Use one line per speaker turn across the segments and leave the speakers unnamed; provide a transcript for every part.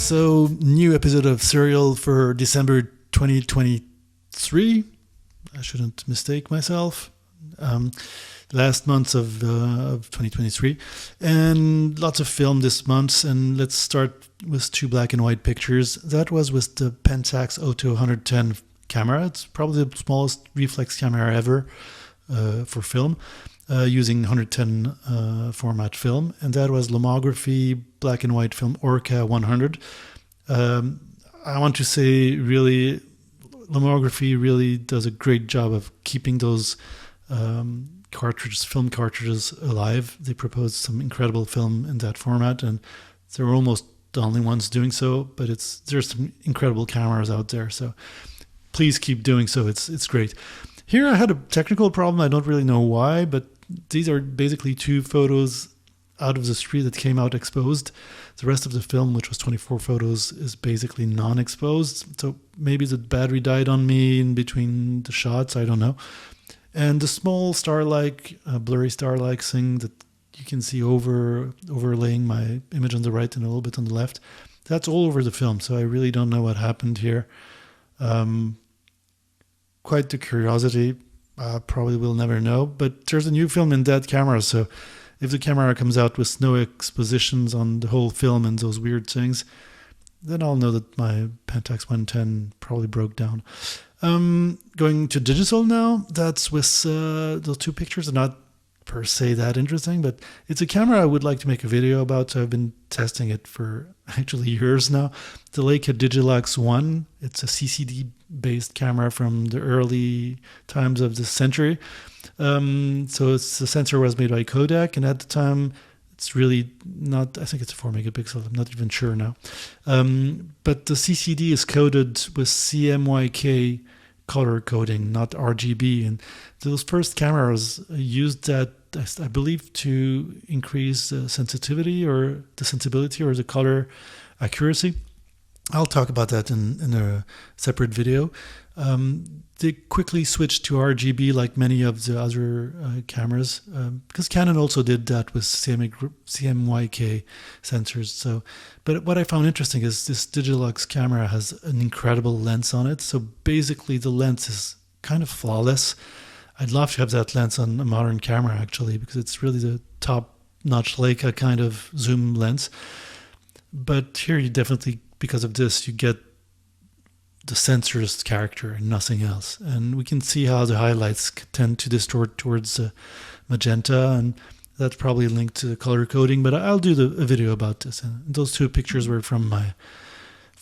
So, new episode of Serial for December 2023. I shouldn't mistake myself. Last month of 2023. And lots of film this month. And let's start with two black and white pictures. That was with the Pentax Auto 110 camera. It's probably the smallest reflex camera ever for film. Using 110 format film, and that was lomography black and white film Orca 100. I want to say, really, lomography really does a great job of keeping those film cartridges alive. They propose some incredible film in that format, and they're almost the only ones doing so. But there's some incredible cameras out there, so please keep doing so. It's great. Here I had a technical problem. I don't really know why, but these are basically two photos out of the street that came out exposed. The rest of the film, which was 24 photos, is basically non-exposed. So maybe the battery died on me in between the shots. I don't know. And the small star-like, blurry star-like thing that you can see overlaying my image on the right and a little bit on the left, that's all over the film. So I really don't know what happened here. Quite the curiosity. Probably will never know, but there's a new film in that camera, so if the camera comes out with no expositions on the whole film and those weird things, then I'll know that my Pentax 110 probably broke down. Going to digital now, that's with those two pictures are not per se that interesting, but it's a camera I would like to make a video about, so I've been testing it for actually years now. The Leica Digilux 1, it's a CCD based camera from the early times of this century. So the sensor was made by Kodak, and at the time it's really not, I think it's a 4 megapixel, I'm not even sure now. But the CCD is coded with CMYK color coding, not RGB, and those first cameras used that, I believe, to increase the sensitivity or the sensibility or the color accuracy. I'll talk about that in a separate video. They quickly switched to RGB like many of the other cameras, because Canon also did that with CMYK sensors. So, but what I found interesting is this Digilux camera has an incredible lens on it. So basically the lens is kind of flawless. I'd love to have that lens on a modern camera, actually, because it's really the top-notch Leica kind of zoom lens. But here you definitely, because of this, you get the sensor's character and nothing else. And we can see how the highlights tend to distort towards magenta, and that's probably linked to the color coding, but I'll do a video about this. And those two pictures were from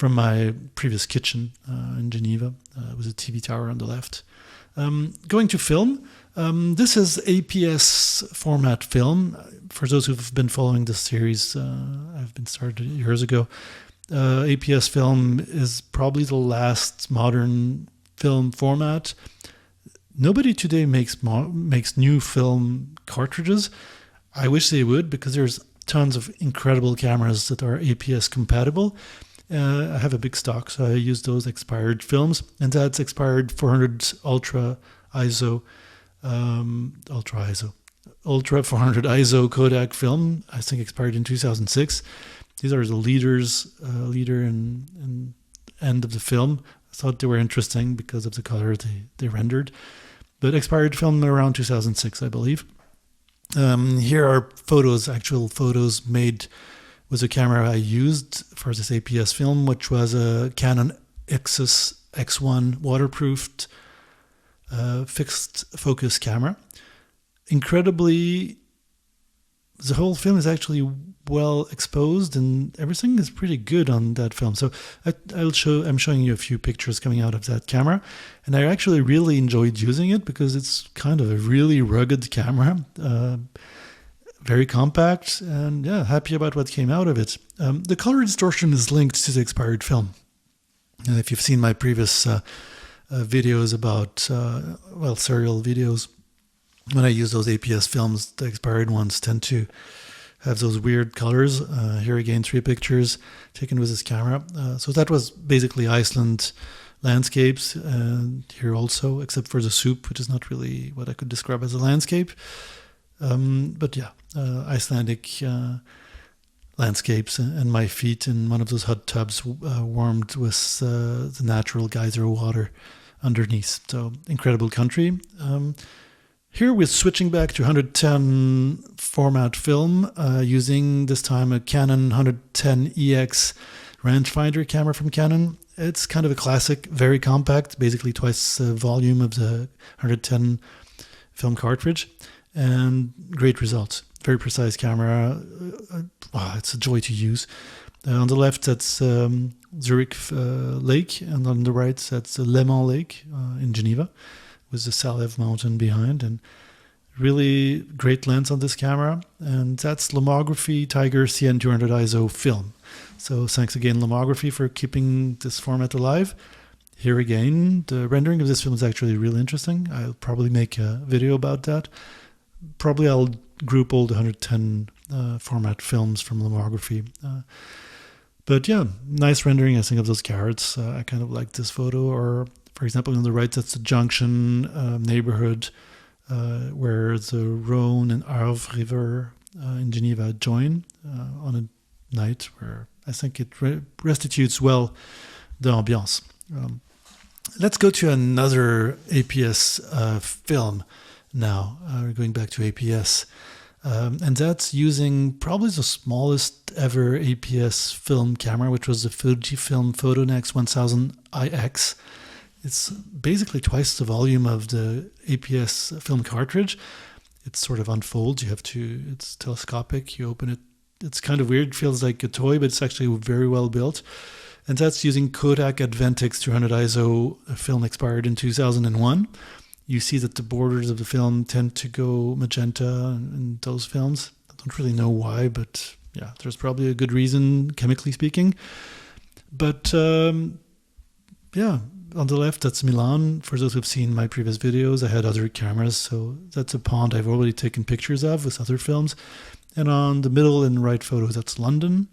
my previous kitchen in Geneva, with a TV tower on the left. Going to film, this is APS format film. For those who've been following this series, I've been started years ago. APS film is probably the last modern film format. Nobody today makes new film cartridges. I wish they would, because there's tons of incredible cameras that are APS compatible. I have a big stock, so I use those expired films, and that's expired 400 ultra 400 ISO Kodak film. I think expired in 2006. These are the leader and end of the film. I thought they were interesting because of the color they rendered, but expired film around 2006, I believe. Here are photos, actual photos made with a camera I used for this APS film, which was a Canon Xus X1 waterproofed fixed focus camera. Incredibly, the whole film is actually well exposed, and everything is pretty good on that film. So I'm showing you a few pictures coming out of that camera, and I actually really enjoyed using it because it's kind of a really rugged camera. Very compact, and yeah, happy about what came out of it. The color distortion is linked to the expired film. And if you've seen my previous videos about, serial videos, when I use those APS films, the expired ones tend to have those weird colors. Here again, 3 pictures taken with this camera. So that was basically Iceland landscapes, and here also, except for the soup, which is not really what I could describe as a landscape. But yeah, Icelandic landscapes and my feet in one of those hot tubs warmed with the natural geyser water underneath. So incredible country. Here we're switching back to 110 format film using this time a Canon 110EX rangefinder camera from Canon. It's kind of a classic, very compact, basically twice the volume of the 110 film cartridge, and great results. Very precise camera. It's a joy to use. On the left, that's Zurich Lake, and on the right, that's Le Mans Lake in Geneva, with the Salève mountain behind, and really great lens on this camera. And that's Lomography Tiger CN200 ISO film. So thanks again, Lomography, for keeping this format alive. Here again, the rendering of this film is actually really interesting. I'll probably make a video about that. Probably I'll group all the 110 format films from Lomography. But yeah, nice rendering, I think, of those carrots. I kind of like this photo. Or, for example, on the right, that's the Junction neighborhood where the Rhone and Arve River in Geneva join on a night where I think it restitutes well the ambiance. Let's go to another APS film now. We're going back to APS. And that's using probably the smallest ever APS film camera, which was the Fujifilm Photonex 1000IX. It's basically twice the volume of the APS film cartridge. It sort of unfolds. It's telescopic. You open it. It's kind of weird. It feels like a toy, but it's actually very well built. And that's using Kodak Adventix 200 ISO, a film expired in 2001. You see that the borders of the film tend to go magenta in those films. I don't really know why, but yeah, there's probably a good reason, chemically speaking. But yeah, on the left, that's Milan. For those who've seen my previous videos, I had other cameras, so that's a pond I've already taken pictures of with other films. And on the middle and right photo, that's London.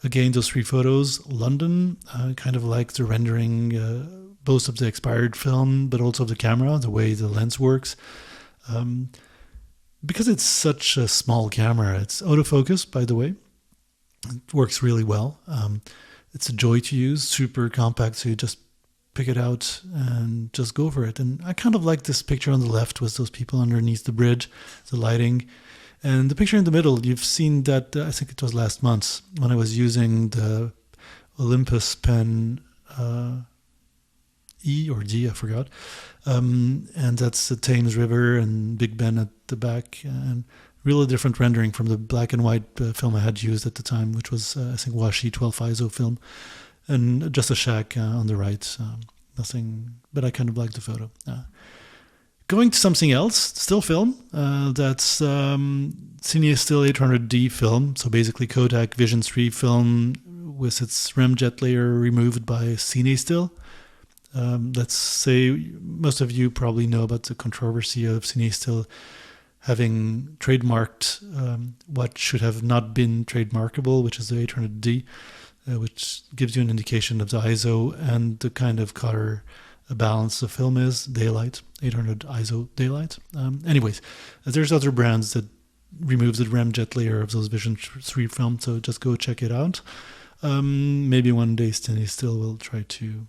Again, those three photos, London, kind of like the rendering both of the expired film, but also of the camera, the way the lens works. Because it's such a small camera, it's autofocus, by the way. It works really well. It's a joy to use, super compact, so you just pick it out and just go for it. And I kind of like this picture on the left with those people underneath the bridge, the lighting. And the picture in the middle, you've seen that, I think it was last month, when I was using the Olympus pen E or D, I forgot. And that's the Thames River and Big Ben at the back. And really different rendering from the black and white film I had used at the time, which was, I think, Washi 12 ISO film. And just a shack on the right. Nothing, but I kind of like the photo. Going to something else, still film. That's Cine Still 800D film. So basically Kodak Vision 3 film with its remjet layer removed by Cine Still. Let's say most of you probably know about the controversy of Cine Still having trademarked what should have not been trademarkable, which is the 800D, which gives you an indication of the ISO and the kind of color balance the film is, daylight, 800 ISO daylight. Anyways, there's other brands that remove the remjet layer of those Vision 3 films, so just go check it out. Maybe one day Cine Still will try to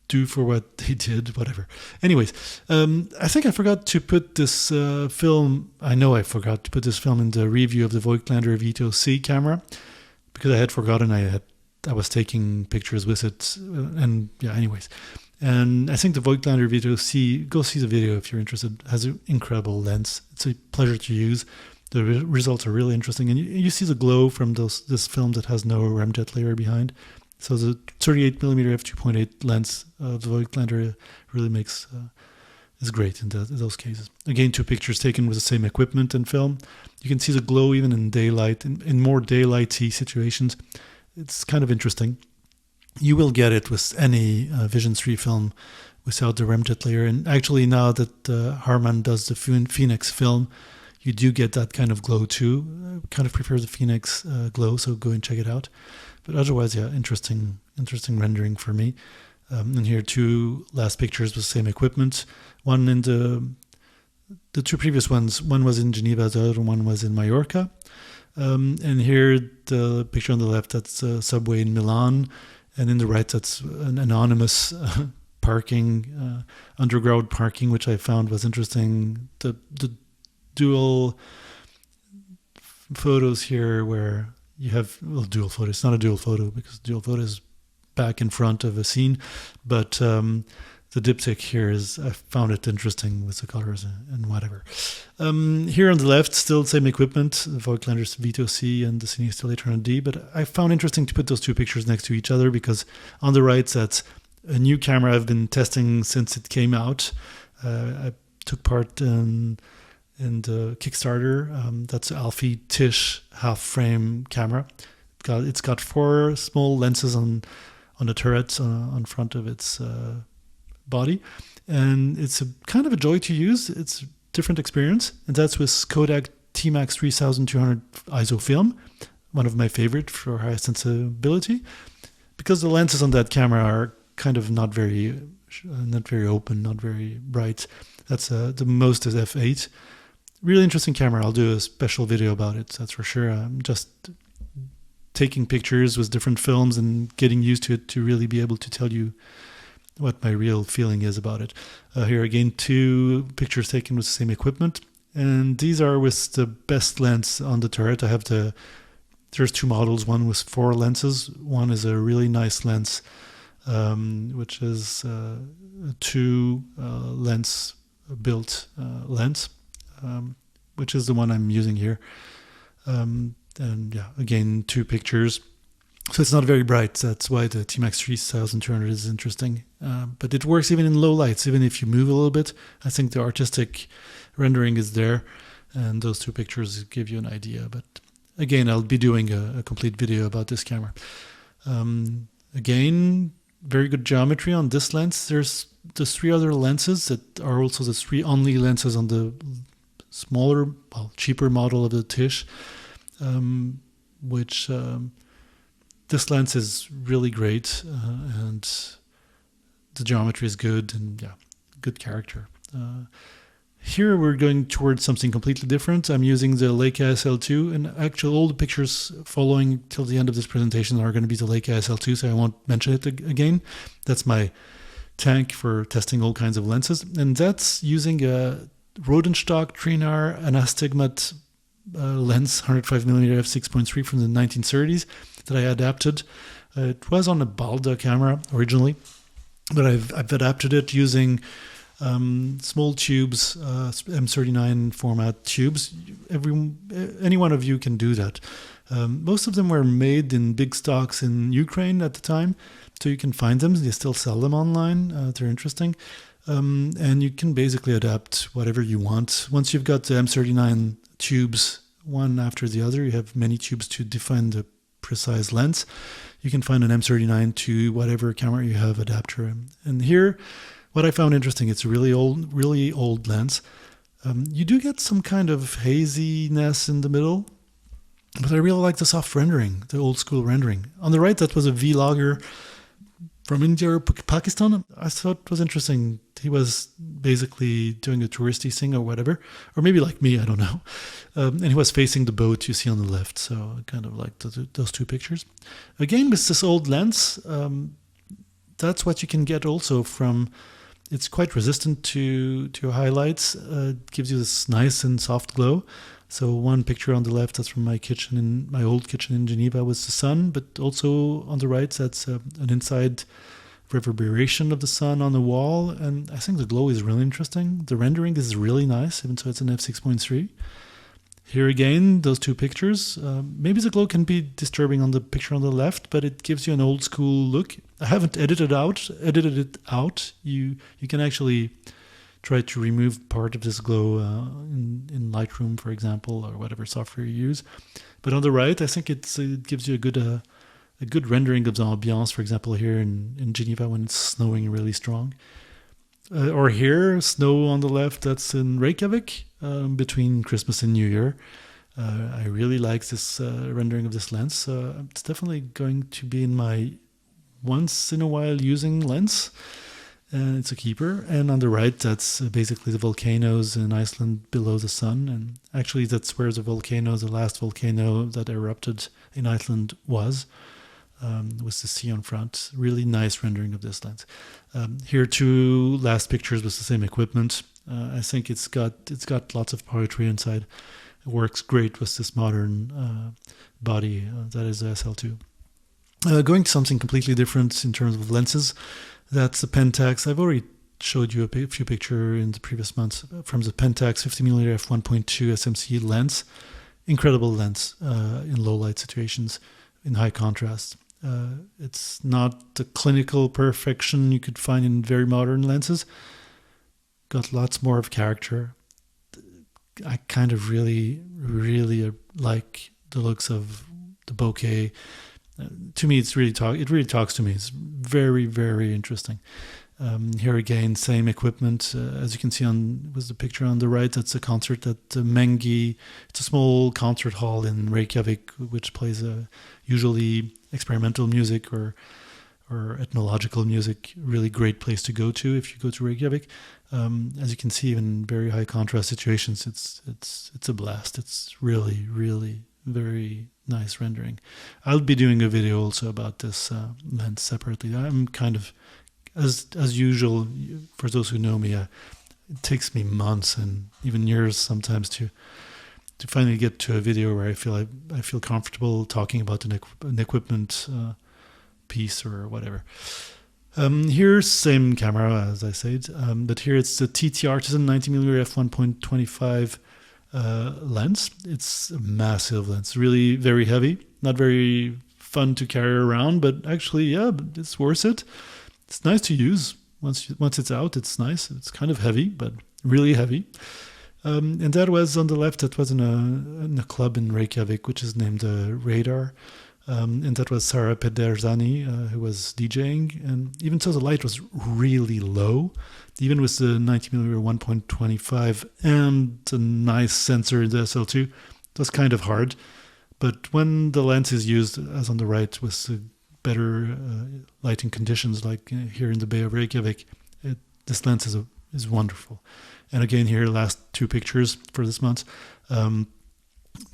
do for what they did, whatever. Anyways, I think I forgot to put this film, I know I forgot to put this film in the review of the Voigtlander Vito C camera, because I had forgotten I was taking pictures with it, and yeah, anyways. And I think the Voigtlander Vito C, go see the video if you're interested, has an incredible lens. It's a pleasure to use. The results are really interesting, and you see the glow from this film that has no remjet layer behind. So the 38mm f2.8 lens of the Voigtlander really is great in those cases. Again, two pictures taken with the same equipment and film. You can see the glow even in daylight, in more daylighty situations. It's kind of interesting. You will get it with any Vision 3 film without the remjet layer. And actually now that Harman does the Phoenix film, you do get that kind of glow too. I kind of prefer the Phoenix glow, so go and check it out. But otherwise, yeah, interesting rendering for me. And here two last pictures with the same equipment. One in the two previous ones, one was in Geneva, the other one was in Mallorca. And here, the picture on the left, that's a subway in Milan. And in the right, that's an anonymous parking, underground parking, which I found was interesting. The dual photos here where you have, well, dual photo. It's not a dual photo because dual photo is back in front of a scene. But the diptych here is, I found it interesting with the colors and whatever. Here on the left, still same equipment, the Voigtlander's Vito C and the Cine Still 800D, but I found interesting to put those two pictures next to each other because on the right, that's a new camera I've been testing since it came out. I took part in the Kickstarter. That's Alfie Tych half-frame camera. It's got 4 small lenses on the turret on front of its body, and it's a kind of a joy to use. It's a different experience, and that's with Kodak T-Max 3200 ISO film, one of my favorite for high sensibility, because the lenses on that camera are kind of not very open, not very bright. That's the most is f8. Really interesting camera. I'll do a special video about it, that's for sure. I'm just taking pictures with different films and getting used to it to really be able to tell you what my real feeling is about it. Here again, 2 pictures taken with the same equipment, and these are with the best lens on the turret. There's 2 models, one with 4 lenses, one is a really nice lens, which is a 2 lens built lens, which is the one I'm using here. And yeah, again, 2 pictures. So it's not very bright. That's why the T-Max 3200 is interesting. But it works even in low lights, even if you move a little bit. I think the artistic rendering is there, and those 2 pictures give you an idea. But again, I'll be doing a complete video about this camera. Again, very good geometry on this lens. There's the 3 other lenses that are also the 3 only lenses on the smaller, well, cheaper model of the Tych, which this lens is really great, and the geometry is good, and yeah, good character. Here we're going towards something completely different. I'm using the Leica SL2, and actually all the pictures following till the end of this presentation are going to be the Leica SL2, so I won't mention it again. That's my tank for testing all kinds of lenses, and that's using a Rodenstock Trinar Anastigmat lens, 105mm f6.3 from the 1930s that I adapted. It was on a Balda camera originally, but I've adapted it using small tubes, M39 format tubes. Any one of you can do that. Most of them were made in big stocks in Ukraine at the time, so you can find them. They still sell them online. They're interesting. And you can basically adapt whatever you want. Once you've got the M39 tubes, one after the other, you have many tubes to define the precise lens. You can find an M39 to whatever camera you have adapter. And here, what I found interesting, it's a really old lens. You do get some kind of haziness in the middle, but I really like the soft rendering, the old school rendering. On the right, that was a vlogger from India or Pakistan. I thought it was interesting. He was basically doing a touristy thing or whatever, or maybe like me, I don't know. And he was facing the boat you see on the left, so I kind of liked those 2 pictures. Again, with this old lens, that's what you can get also from. It's quite resistant to highlights. It gives you this nice and soft glow. So one picture on the left, that's from my kitchen, my old kitchen in Geneva, with the sun, but also on the right, that's an inside reverberation of the sun on the wall. And I think the glow is really interesting. The rendering is really nice, even though it's an f6.3. Here again, those 2 pictures. Maybe the glow can be disturbing on the picture on the left, but it gives you an old school look. I haven't edited it out. You can actually try to remove part of this glow in Lightroom, for example, or whatever software you use. But on the right, I think it gives you a good rendering of the ambiance, for example, here in Geneva when it's snowing really strong. Or here, snow on the left, that's in Reykjavik, between Christmas and New Year. I really like this rendering of this lens. It's definitely going to be in my once in a while using lens. and it's a keeper. And on the right, that's basically the volcanoes in Iceland below the sun. And actually, that's where the last volcano that erupted in Iceland was the sea on front. Really nice rendering of this lens. Here, two last pictures with the same equipment. I think it's got lots of poetry inside. It works great with this modern body that is the SL2. Going to something completely different in terms of lenses. That's the Pentax. I've already showed you a few pictures in the previous months from the Pentax 50mm f1.2 SMC lens. Incredible lens in low light situations, in high contrast. It's not the clinical perfection you could find in very modern lenses. Got lots more of character. I kind of really like the looks of the bokeh. To me, it really talks to me. It's very interesting. Here again, same equipment. As you can see with the picture on the right, that's a concert at Mengi. It's a small concert hall in Reykjavik, which plays usually experimental music or ethnological music. Really great place to go to if you go to Reykjavik. As you can see, in very high contrast situations, it's a blast. It's really very nice rendering. I'll be doing a video also about this lens separately. I'm kind of, as usual, for those who know me, it takes me months and even years sometimes to finally get to a video where I feel comfortable talking about an equipment piece or whatever. Here's same camera as I said, but here it's the TT Artisan 90mm f1.25 lens. It's a massive lens, really very heavy, not very fun to carry around, but actually, yeah, it's worth it. It's nice to use. Once it's out, it's nice. It's kind of heavy, but really heavy. And that was on the left. That was in a club in Reykjavik, which is named Radar. And that was Sarah Pederzani, who was DJing. And even so, the light was really low, even with the 90mm 1.25 and a nice sensor in the SL2. It was kind of hard. But when the lens is used, as on the right, with the better lighting conditions, like here in the Bay of Reykjavik, this lens is wonderful. And again, here, last two pictures for this month.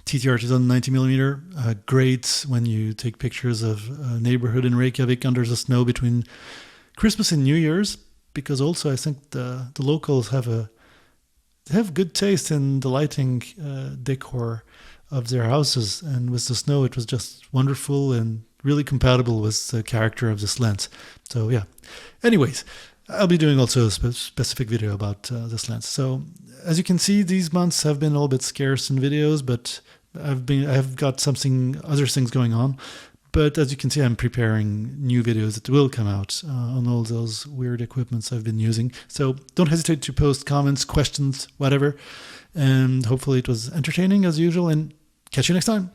TT Artisan 90mm, great when you take pictures of a neighborhood in Reykjavik under the snow between Christmas and New Year's, because also I think the locals have good taste in the lighting decor of their houses, and with the snow it was just wonderful and really compatible with the character of this lens. So yeah, anyways, I'll be doing also a specific video about this lens. So as you can see, these months have been a little bit scarce in videos, but I've got other things going on. But as you can see, I'm preparing new videos that will come out on all those weird equipments I've been using. So don't hesitate to post comments, questions, whatever. And hopefully it was entertaining as usual, and catch you next time.